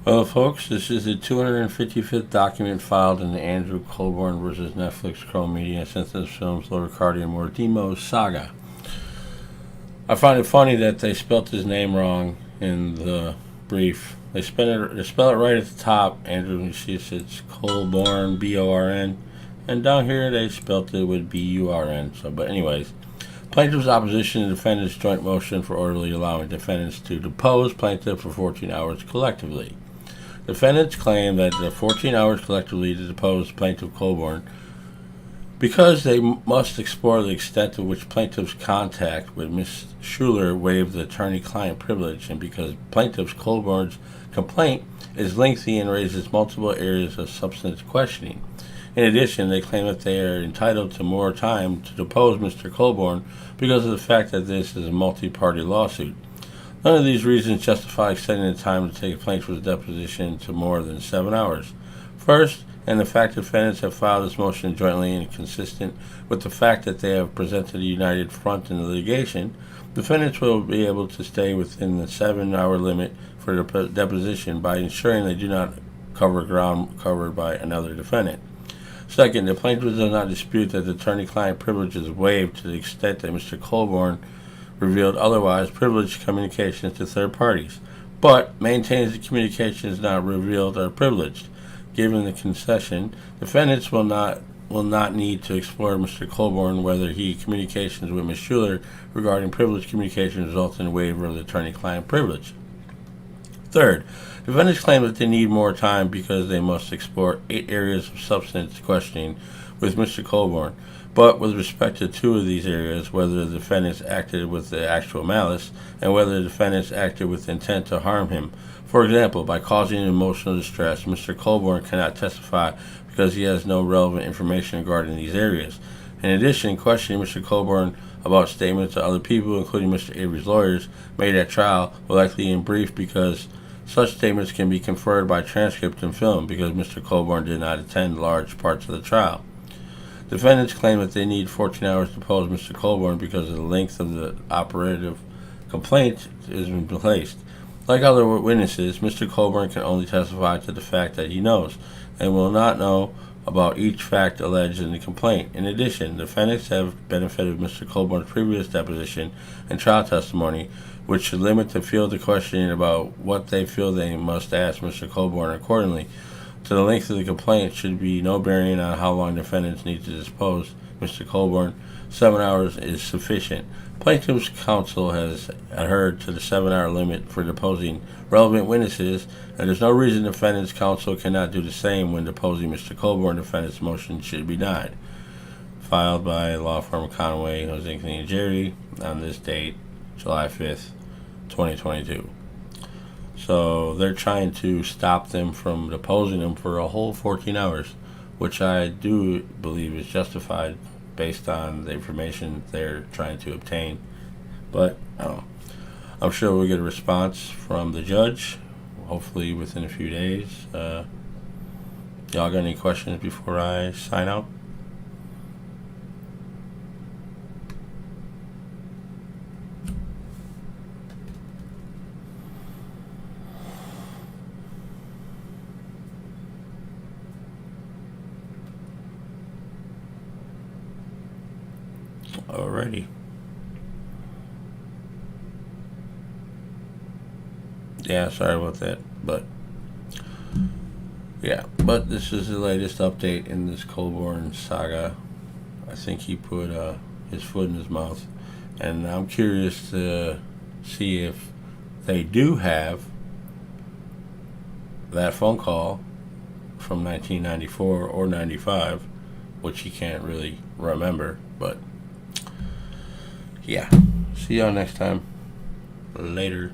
Well, folks, this is the 255th document filed in the Andrew Colborn versus Netflix Chrome Media Synthesis Films Loricardi and Mortimo saga. I find it funny that they spelt his name wrong in the brief. They spell it right at the top. Andrew, you see, it's Colborn, B-O-R-N, and down here they spelt it with B-U-R-N. So, but anyways, plaintiff's opposition to defendant's joint motion for orderly allowing defendants to depose plaintiff for 14 hours collectively. Defendants claim that the 14 hours collectively to depose plaintiff Colborn because they must explore the extent to which plaintiff's contact with Ms. Schuler waived the attorney-client privilege, and because plaintiff Colborn's complaint is lengthy and raises multiple areas of substance questioning. In addition, they claim that they are entitled to more time to depose Mr. Colborn because of the fact that this is a multi-party lawsuit. None of these reasons justify extending the time to take a plaintiff's deposition to more than 7 hours. First, and the fact that defendants have filed this motion jointly and consistent with the fact that they have presented a united front in the litigation, defendants will be able to stay within the 7-hour limit for the deposition by ensuring they do not cover ground covered by another defendant. Second, the plaintiff does not dispute that the attorney-client privilege is waived to the extent that Mr. Colborn revealed otherwise privileged communications to third parties, but maintains the communications not revealed are privileged. Given the concession, defendants will not need to explore Mr. Colborn whether communications with Ms. Schuler regarding privileged communications result in a waiver of the attorney-client privilege. Third, defendants claim that they need more time because they must explore 8 areas of substance questioning with Mr. Colborn, but with respect to 2 of these areas, whether the defendants acted with the actual malice and whether the defendants acted with intent to harm him. For example, by causing emotional distress, Mr. Colborn cannot testify because he has no relevant information regarding these areas. In addition, questioning Mr. Colborn about statements to other people, including Mr. Avery's lawyers, made at trial will likely be brief because such statements can be conferred by transcript and film because Mr. Colborn did not attend large parts of the trial. Defendants claim that they need 14 hours to depose Mr. Colborn because of the length of the operative complaint has been placed. Like other witnesses, Mr. Colborn can only testify to the fact that he knows and will not know about each fact alleged in the complaint. In addition, defendants have benefited Mr. Colborn's previous deposition and trial testimony, which should limit the field of questioning about what they feel they must ask Mr. Colborn accordingly. To the length of the complaint should be no bearing on how long defendants need to depose Mr. Colborn. 7 hours is sufficient. Plaintiff's counsel has adhered to the 7-hour limit for deposing relevant witnesses, and there's no reason defendant's counsel cannot do the same when deposing Mr. Colborn. Defendant's motion should be denied. Filed by law firm Conway, Jose and Jerry on this date, July 5th, 2022. So they're trying to stop them from deposing them for a whole 14 hours, which I do believe is justified based on the information they're trying to obtain. But I'm sure we'll get a response from the judge, hopefully within a few days. Y'all got any questions before I sign out? Alrighty. Yeah, sorry about that, but this is the latest update in this Colborn saga. I think he put his foot in his mouth, and I'm curious to see if they do have that phone call from 1994 or 95, which he can't really remember, but yeah. See y'all next time. Later.